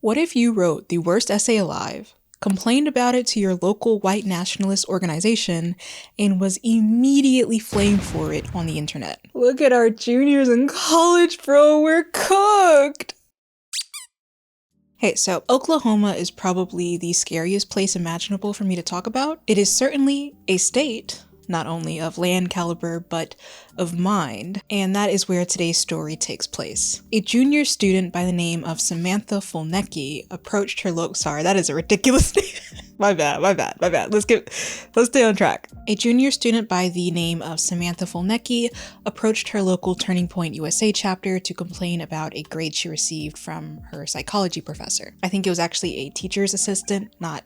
What if you wrote the worst essay alive, complained about it to your local white nationalist organization, and was immediately flamed for it on the internet? Look at our juniors in college, bro. We're cooked. Hey, so Oklahoma is probably the scariest place imaginable for me to talk about. It is certainly a state, not only of land caliber, but of mind, and that is where today's story takes place. A junior student by the name of Samantha Fulnecky approached her sorry, that is a ridiculous name. My bad. Let's stay on track. A junior student by the name of Samantha Fulnecky approached her local Turning Point USA chapter to complain about a grade she received from her psychology professor. I think it was actually a teacher's assistant, not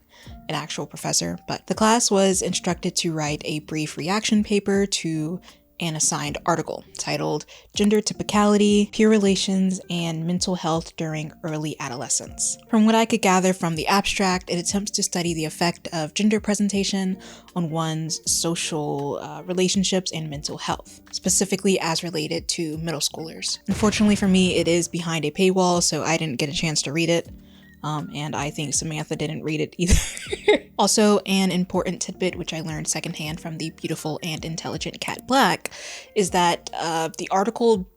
an actual professor, but the class was instructed to write a brief reaction paper to an assigned article titled Gender Typicality, Peer Relations, and Mental Health During Early Adolescence. From what I could gather from the abstract, it attempts to study the effect of gender presentation on one's social relationships and mental health, specifically as related to middle schoolers. Unfortunately for me, it is behind a paywall, so I didn't get a chance to read it. And I think Samantha didn't read it either. Also, an important tidbit which I learned secondhand from the beautiful and intelligent Cat Black is that the article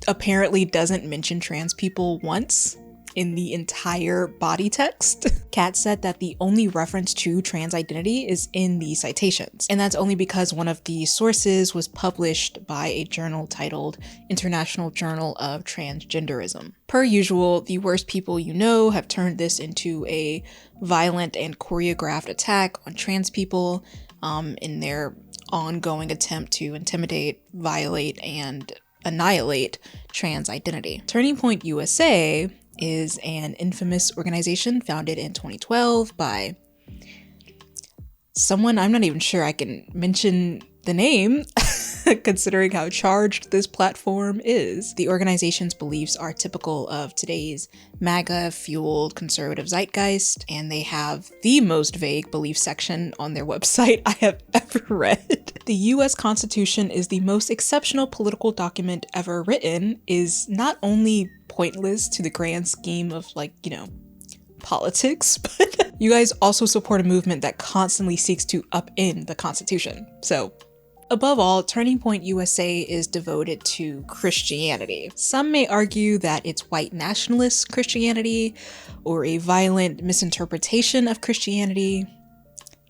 apparently doesn't mention trans people once in the entire body text. Kat said that the only reference to trans identity is in the citations, and that's only because one of the sources was published by a journal titled International Journal of Transgenderism. Per usual, the worst people you know have turned this into a violent and choreographed attack on trans people in their ongoing attempt to intimidate, violate, and annihilate trans identity. Turning Point USA is an infamous organization founded in 2012 by someone I'm not even sure I can mention the name considering how charged this platform is. The organization's beliefs are typical of today's MAGA-fueled conservative zeitgeist, and they have the most vague belief section on their website I have ever read. The US Constitution is the most exceptional political document ever written is not only pointless to the grand scheme of, politics, but you guys also support a movement that constantly seeks to upend the Constitution. So, above all, Turning Point USA is devoted to Christianity. Some may argue that it's white nationalist Christianity or a violent misinterpretation of Christianity,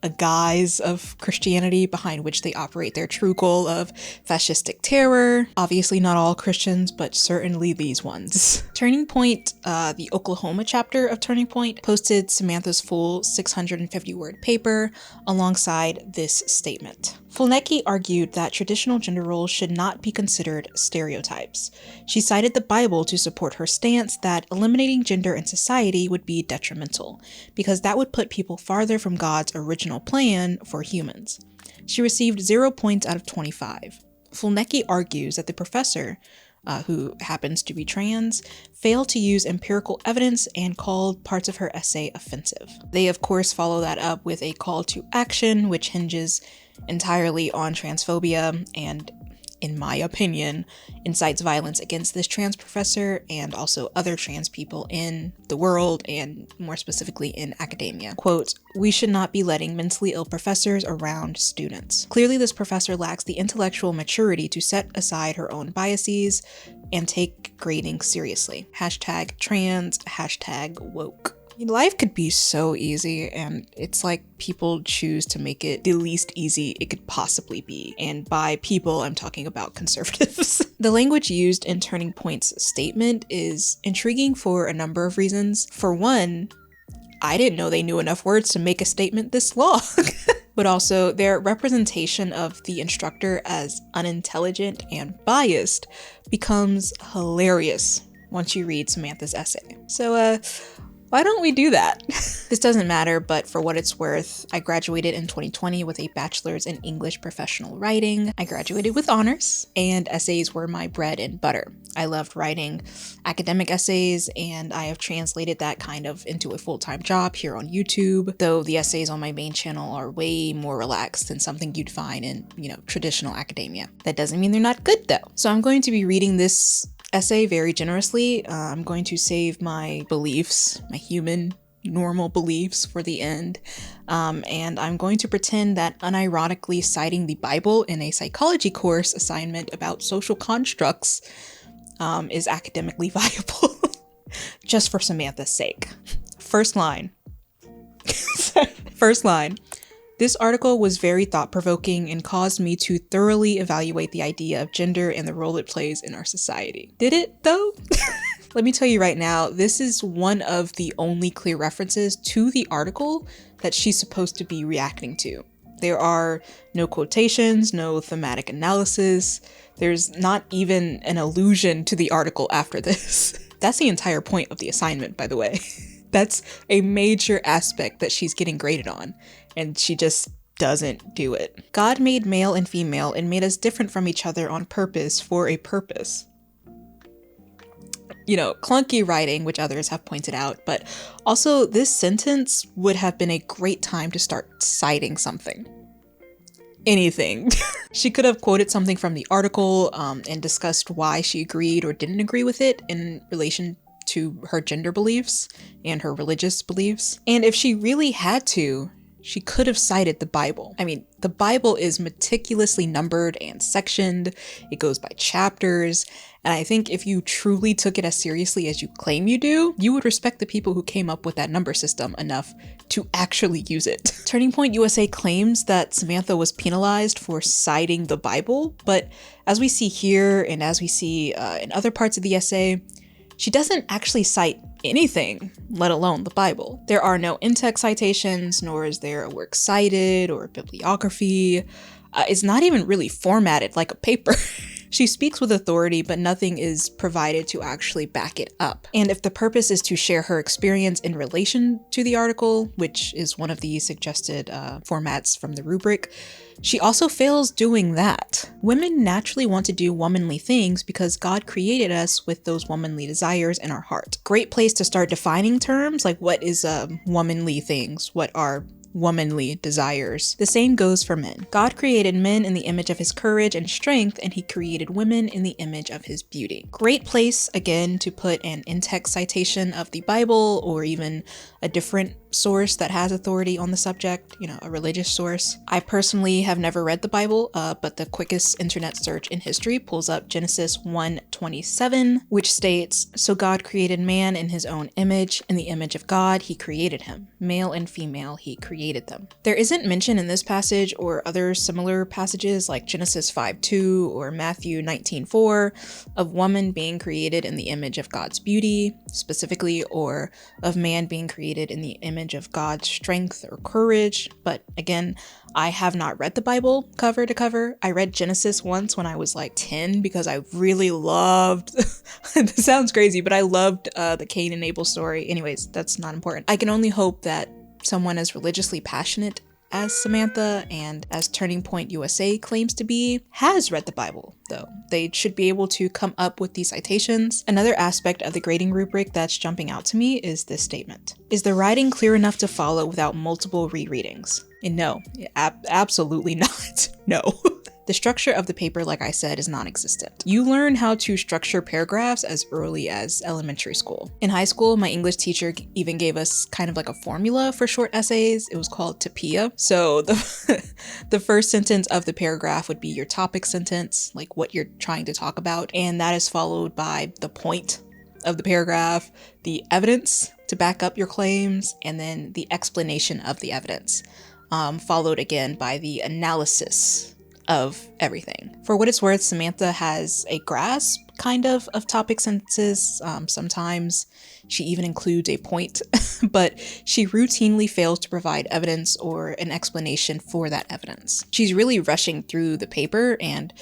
a guise of Christianity behind which they operate their true goal of fascistic terror. Obviously not all Christians, but certainly these ones. Turning Point, the Oklahoma chapter of Turning Point, posted Samantha's full 650-word paper alongside this statement. Fulnecky argued that traditional gender roles should not be considered stereotypes. She cited the Bible to support her stance that eliminating gender in society would be detrimental, because that would put people farther from God's original plan for humans. She received 0 points out of 25. Fulnecky argues that the professor, who happens to be trans, failed to use empirical evidence and called parts of her essay offensive. They of course follow that up with a call to action, which hinges entirely on transphobia and, in my opinion, incites violence against this trans professor and also other trans people in the world and more specifically in academia. Quote, "We should not be letting mentally ill professors around students. Clearly this professor lacks the intellectual maturity to set aside her own biases and take grading seriously. Hashtag trans, hashtag woke." Life could be so easy, and it's like people choose to make it the least easy it could possibly be. And by people, I'm talking about conservatives. The language used in Turning Point's statement is intriguing for a number of reasons. For one, I didn't know they knew enough words to make a statement this long. But also, their representation of the instructor as unintelligent and biased becomes hilarious once you read Samantha's essay. So, why don't we do that? This doesn't matter, but for what it's worth, I graduated in 2020 with a bachelor's in English professional writing. I graduated with honors, and essays were my bread and butter. I loved writing academic essays, and I have translated that kind of into a full-time job here on YouTube, though the essays on my main channel are way more relaxed than something you'd find in, traditional academia. That doesn't mean they're not good though. So I'm going to be reading this essay very generously. I'm going to save my beliefs, my human normal beliefs, for the end. And I'm going to pretend that unironically citing the Bible in a psychology course assignment about social constructs is academically viable. Just for Samantha's sake. First line. First line. This article was very thought-provoking and caused me to thoroughly evaluate the idea of gender and the role it plays in our society. Did it, though? Let me tell you right now, this is one of the only clear references to the article that she's supposed to be reacting to. There are no quotations, no thematic analysis. There's not even an allusion to the article after this. That's the entire point of the assignment, by the way. That's a major aspect that she's getting graded on, and she just doesn't do it. God made male and female and made us different from each other on purpose for a purpose. You know, clunky writing, which others have pointed out, but also this sentence would have been a great time to start citing something. Anything. She could have quoted something from the article and discussed why she agreed or didn't agree with it in relation to her gender beliefs and her religious beliefs. And if she really had to, she could have cited the Bible. I mean, the Bible is meticulously numbered and sectioned. It goes by chapters. And I think if you truly took it as seriously as you claim you do, you would respect the people who came up with that number system enough to actually use it. Turning Point USA claims that Samantha was penalized for citing the Bible, but as we see here and as we see in other parts of the essay, she doesn't actually cite anything, let alone the Bible. There are no in-text citations, nor is there a works cited or bibliography. It's not even really formatted like a paper. She speaks with authority, but nothing is provided to actually back it up. And if the purpose is to share her experience in relation to the article, which is one of the suggested formats from the rubric, she also fails doing that. Women naturally want to do womanly things because God created us with those womanly desires in our heart. Great place to start defining terms like what is womanly things, what are womanly desires. The same goes for men. God created men in the image of his courage and strength, and he created women in the image of his beauty. Great place, again, to put an in-text citation of the Bible or even a different source that has authority on the subject, you know, a religious source. I personally have never read the Bible, but the quickest internet search in history pulls up Genesis 1:27, which states, "So God created man in his own image. In the image of God, he created him. Male and female, he created them." There isn't mention in this passage or other similar passages like Genesis 5:2 or Matthew 19:4 of woman being created in the image of God's beauty, specifically, or of man being created in the image of God's strength or courage. But again, I have not read the Bible cover to cover. I read Genesis once when I was like 10 because I really loved, this sounds crazy, but I loved the Cain and Abel story. Anyways, that's not important. I can only hope that someone as religiously passionate as Samantha and as Turning Point USA claims to be has read the Bible, though. They should be able to come up with these citations. Another aspect of the grading rubric that's jumping out to me is this statement. Is the writing clear enough to follow without multiple rereadings? And no, absolutely not. No. The structure of the paper, like I said, is non-existent. You learn how to structure paragraphs as early as elementary school. In high school, my English teacher even gave us kind of like a formula for short essays. It was called TAPIA. So the first sentence of the paragraph would be your topic sentence, like what you're trying to talk about. And that is followed by the point of the paragraph, the evidence to back up your claims, and then the explanation of the evidence, followed again by the analysis of everything. For what it's worth, Samantha has a grasp kind of topic sentences. Sometimes she even includes a point, but she routinely fails to provide evidence or an explanation for that evidence. She's really rushing through the paper and,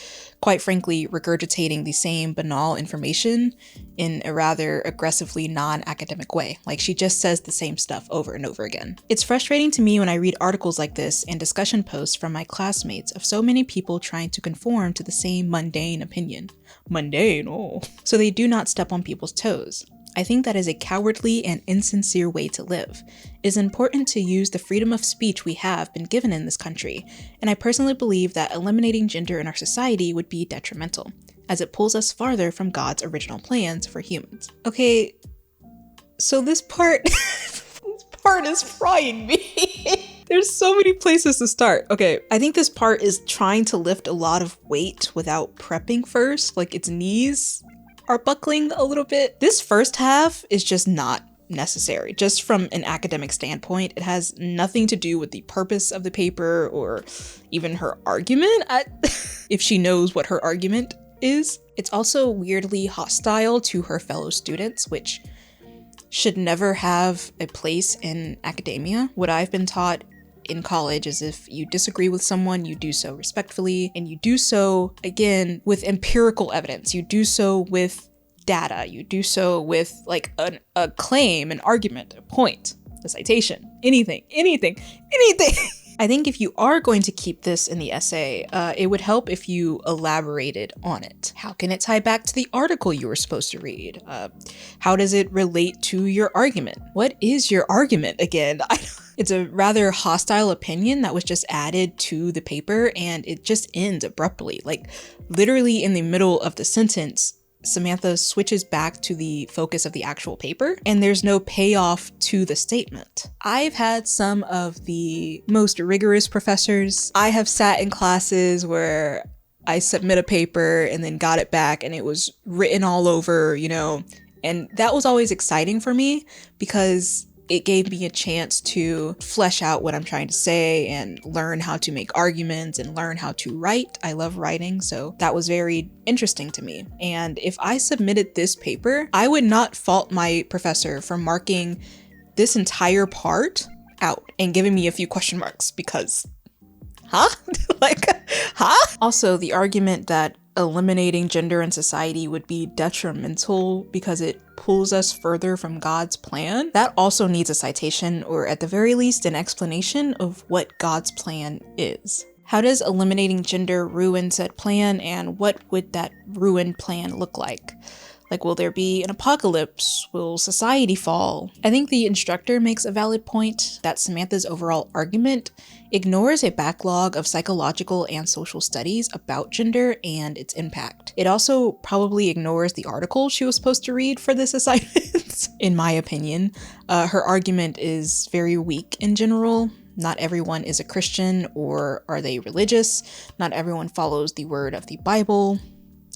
quite frankly, regurgitating the same banal information in a rather aggressively non-academic way. Like, she just says the same stuff over and over again. It's frustrating to me when I read articles like this and discussion posts from my classmates of so many people trying to conform to the same mundane opinion. Mundane, oh. So they do not step on people's toes. I think that is a cowardly and insincere way to live. It is important to use the freedom of speech we have been given in this country, and I personally believe that eliminating gender in our society would be detrimental. as it pulls us farther from God's original plans for humans. Okay, so this part, this part is frying me. There's so many places to start. Okay, I think this part is trying to lift a lot of weight without prepping first, like its knees are buckling a little bit. This first half is just not necessary. Just from an academic standpoint, it has nothing to do with the purpose of the paper or even her argument, if she knows what her argument is. It's also weirdly hostile to her fellow students, which should never have a place in academia. What I've been taught in college is if you disagree with someone, you do so respectfully, and you do so, again, with empirical evidence. You do so with data. You do so with like a claim, an argument, a point, a citation, anything. I think if you are going to keep this in the essay, it would help if you elaborated on it. How can it tie back to the article you were supposed to read? How does it relate to your argument? What is your argument again? It's a rather hostile opinion that was just added to the paper, and it just ends abruptly. Like literally in the middle of the sentence, Samantha switches back to the focus of the actual paper, and there's no payoff to the statement. I've had some of the most rigorous professors. I have sat in classes where I submit a paper and then got it back and it was written all over, you know, and that was always exciting for me because it gave me a chance to flesh out what I'm trying to say and learn how to make arguments and learn how to write. I love writing, so that was very interesting to me. And if I submitted this paper, I would not fault my professor for marking this entire part out and giving me a few question marks because, Also, the argument that eliminating gender in society would be detrimental because it pulls us further from God's plan, that also needs a citation, or at the very least an explanation of what God's plan is. How does eliminating gender ruin said plan, and what would that ruined plan look like? Like, will there be an apocalypse? Will society fall? I think the instructor makes a valid point that Samantha's overall argument ignores a backlog of psychological and social studies about gender and its impact. It also probably ignores the article she was supposed to read for this assignment, in my opinion. Her argument is very weak in general. Not everyone is a Christian, or are they religious. Not everyone follows the word of the Bible,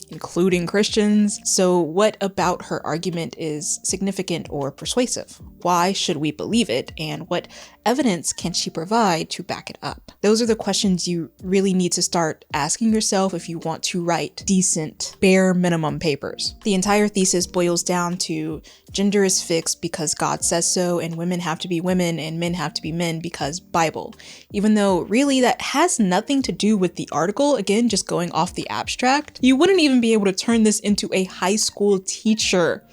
including Christians. So what about her argument is significant or persuasive? Why should we believe it? And what evidence can she provide to back it up? Those are the questions you really need to start asking yourself if you want to write decent, bare minimum papers. The entire thesis boils down to gender is fixed because God says so, and women have to be women and men have to be men because Bible. Even though really that has nothing to do with the article, again, just going off the abstract. You wouldn't even be able to turn this into a high school teacher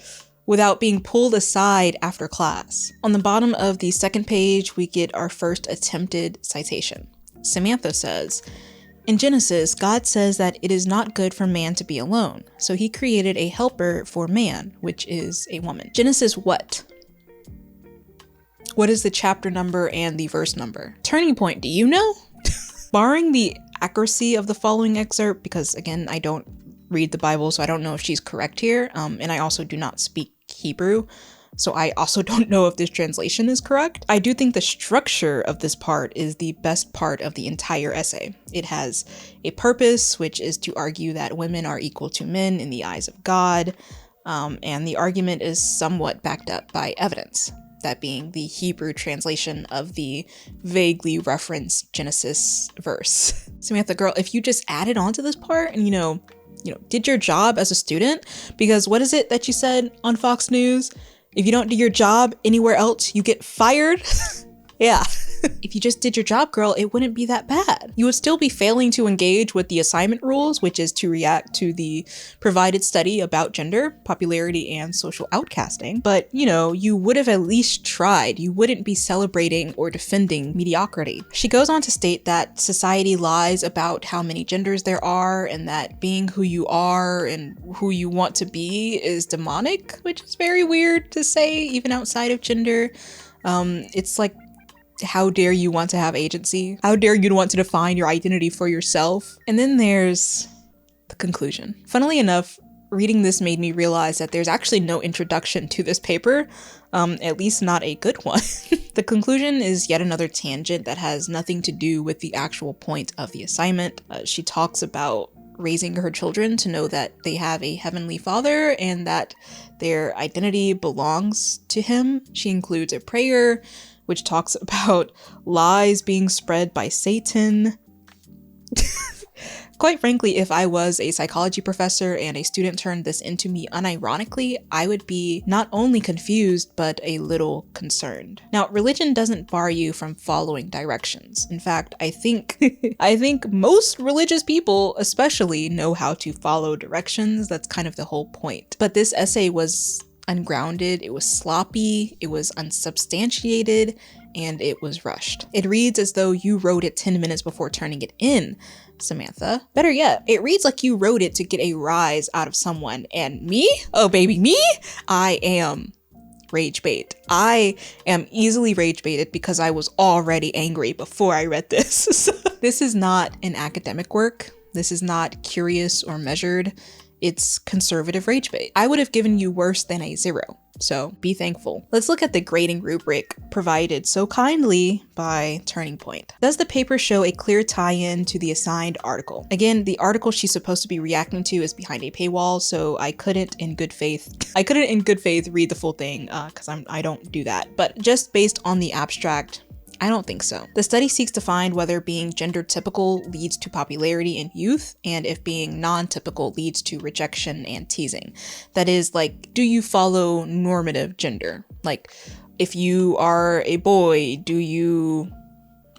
without being pulled aside after class. On the bottom of the second page, we get our first attempted citation. Samantha says, "In Genesis, God says that it is not good for man to be alone, so he created a helper for man, which is a woman." Genesis what? What is the chapter number and the verse number? Turning point, do you know? Barring the accuracy of the following excerpt, because again, I don't read the Bible, so I don't know if she's correct here, and I also do not speak Hebrew, so I also don't know if this translation is correct. I do think the structure of this part is the best part of the entire essay. It has a purpose, which is to argue that women are equal to men in the eyes of God, and the argument is somewhat backed up by evidence, that being the Hebrew translation of the vaguely referenced Genesis verse. Samantha, girl, if you just added on to this part and, you know, did your job as a student, because what is it that you said on Fox News? If you don't do your job anywhere else, you get fired. Yeah. If you just did your job, girl, it wouldn't be that bad. You would still be failing to engage with the assignment rules, which is to react to the provided study about gender, popularity, and social outcasting. But, you would have at least tried. You wouldn't be celebrating or defending mediocrity. She goes on to state that society lies about how many genders there are, and that being who you are and who you want to be is demonic, which is very weird to say, even outside of gender. It's like, how dare you want to have agency? How dare you want to define your identity for yourself? And then there's The conclusion. Funnily enough, reading this made me realize that there's actually no introduction to this paper, at least not a good one. The conclusion is yet another tangent that has nothing to do with the actual point of the assignment. She talks about raising her children to know that they have a heavenly father and that their identity belongs to him. She includes a prayer which talks about lies being spread by Satan. Quite frankly, if I was a psychology professor and a student turned this into me unironically, I would be not only confused, but a little concerned. Now, religion doesn't bar you from following directions. In fact, I think most religious people especially know how to follow directions. That's kind of the whole point. But this essay was ungrounded, it was sloppy, it was unsubstantiated, and it was rushed. It reads as though you wrote it 10 minutes before turning it in, Samantha. Better yet, it reads like you wrote it to get a rise out of someone. And me? Oh baby, me? I am rage bait. I am easily rage baited because I was already angry before I read this. This is not an academic work. This is not curious or measured. It's conservative rage bait. I would have given you worse than a 0, so be thankful. Let's look at the grading rubric provided so kindly by Turning Point. Does the paper show a clear tie-in to the assigned article? Again, the article she's supposed to be reacting to is behind a paywall, so I couldn't in good faith read the full thing because I don't do that. But just based on the abstract, I don't think so. The study seeks to find whether being gender typical leads to popularity in youth, and if being non-typical leads to rejection and teasing. That is, like, do you follow normative gender? Like, if you are a boy, do you,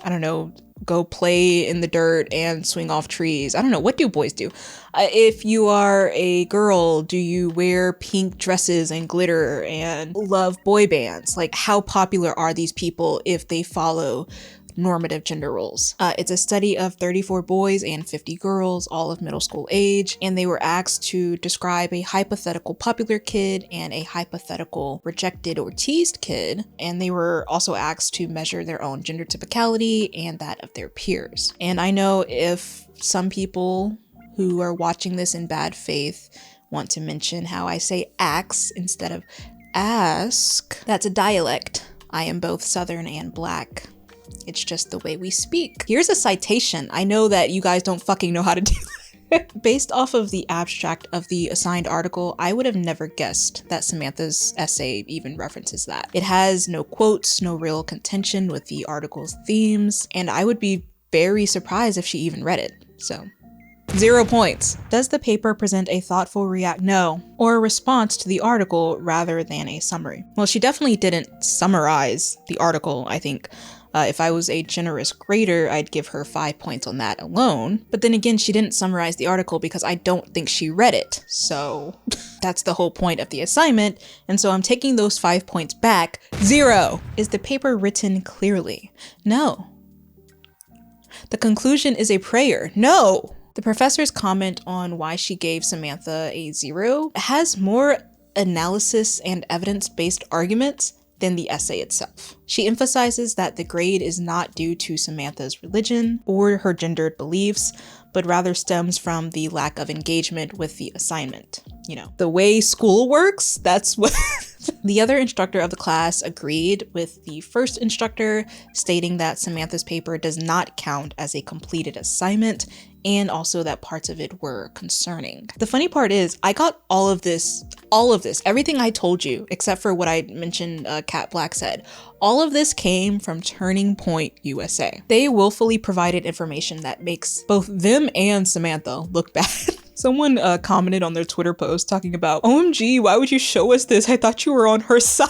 I don't know, go play in the dirt and swing off trees? I don't know, what do boys do? If you are a girl, do you wear pink dresses and glitter and love boy bands? Like, how popular are these people if they follow normative gender roles? It's a study of 34 boys and 50 girls, all of middle school age, and they were asked to describe a hypothetical popular kid and a hypothetical rejected or teased kid, and they were also asked to measure their own gender typicality and that of their peers. And I know if some people who are watching this in bad faith want to mention how I say ax instead of ask, that's a dialect. I am both Southern and Black. It's just the way we speak. Here's a citation. I know that you guys don't fucking know how to do that. Based off of the abstract of the assigned article, I would have never guessed that Samantha's essay even references that. It has no quotes, no real contention with the article's themes, and I would be very surprised if she even read it. So 0 points. Does the paper present a thoughtful or a response to the article rather than a summary? Well, she definitely didn't summarize the article, I think. If I was a generous grader, I'd give her 5 points on that alone. But then again, she didn't summarize the article because I don't think she read it. So that's the whole point of the assignment. And so I'm taking those 5 points back. 0. Is the paper written clearly? No. The conclusion is a prayer. No. The professor's comment on why she gave Samantha a 0 has more analysis and evidence-based arguments than the essay itself. She emphasizes that the grade is not due to Samantha's religion or her gendered beliefs, but rather stems from the lack of engagement with the assignment. You know, the way school works, that's what... The other instructor of the class agreed with the first instructor, stating that Samantha's paper does not count as a completed assignment, and also that parts of it were concerning. The funny part is, I got all of this, everything I told you, except for what I mentioned Kat Black said. All of this came from Turning Point USA. They willfully provided information that makes both them and Samantha look bad. Someone commented on their Twitter post talking about, OMG, why would you show us this? I thought you were on her side.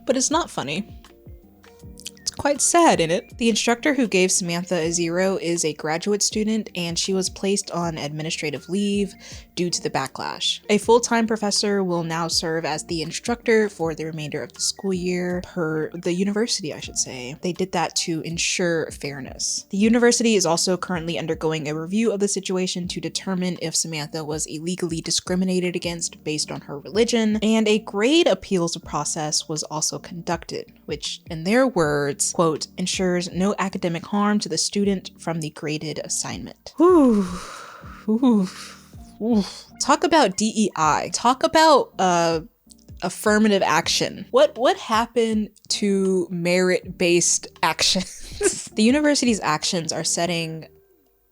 But it's not funny. Quite sad, in it? The instructor who gave Samantha a 0 is a graduate student, and she was placed on administrative leave due to the backlash. A full-time professor will now serve as the instructor for the remainder of the school year, per the university, I should say. They did that to ensure fairness. The university is also currently undergoing a review of the situation to determine if Samantha was illegally discriminated against based on her religion, and a grade appeals process was also conducted, which in their words, quote, ensures no academic harm to the student from the graded assignment. Whew. Whew. Whew. Talk about DEI. Talk about affirmative action. What happened to merit-based actions? The university's actions are setting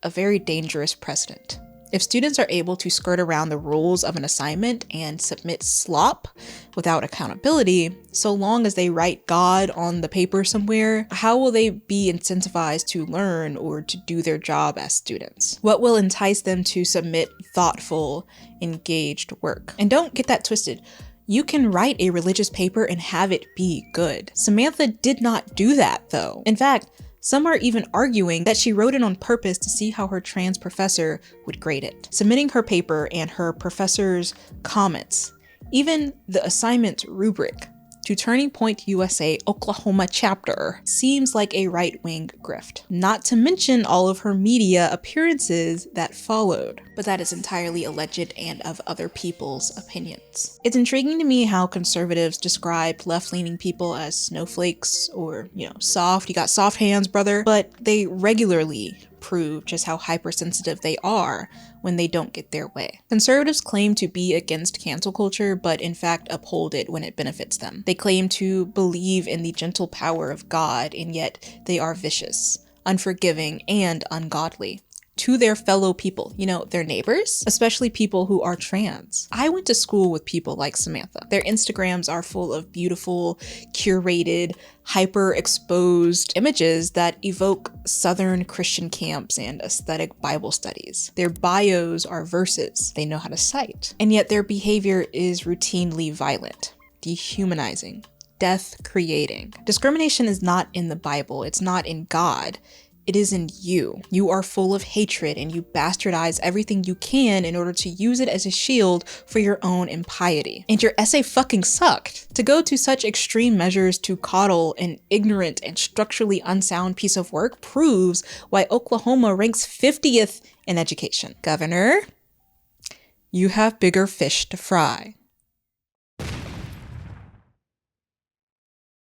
a very dangerous precedent. If students are able to skirt around the rules of an assignment and submit slop without accountability, so long as they write God on the paper somewhere, how will they be incentivized to learn or to do their job as students? What will entice them to submit thoughtful, engaged work? And don't get that twisted. You can write a religious paper and have it be good. Samantha did not do that, though. In fact, some are even arguing that she wrote it on purpose to see how her trans professor would grade it. Submitting her paper and her professor's comments, even the assignment rubric, to Turning Point USA Oklahoma chapter seems like a right-wing grift. Not to mention all of her media appearances that followed, but that is entirely alleged and of other people's opinions. It's intriguing to me how conservatives describe left-leaning people as snowflakes or, soft. You got soft hands, brother. But they regularly prove just how hypersensitive they are when they don't get their way. Conservatives claim to be against cancel culture, but in fact uphold it when it benefits them. They claim to believe in the gentle power of God, and yet they are vicious, unforgiving, and ungodly to their fellow people, their neighbors, especially people who are trans. I went to school with people like Samantha. Their Instagrams are full of beautiful, curated, hyper-exposed images that evoke Southern Christian camps and aesthetic Bible studies. Their bios are verses they know how to cite, and yet their behavior is routinely violent, dehumanizing, death-creating. Discrimination is not in the Bible, it's not in God. It is in you. You are full of hatred and you bastardize everything you can in order to use it as a shield for your own impiety. And your essay fucking sucked. To go to such extreme measures to coddle an ignorant and structurally unsound piece of work proves why Oklahoma ranks 50th in education. Governor, you have bigger fish to fry.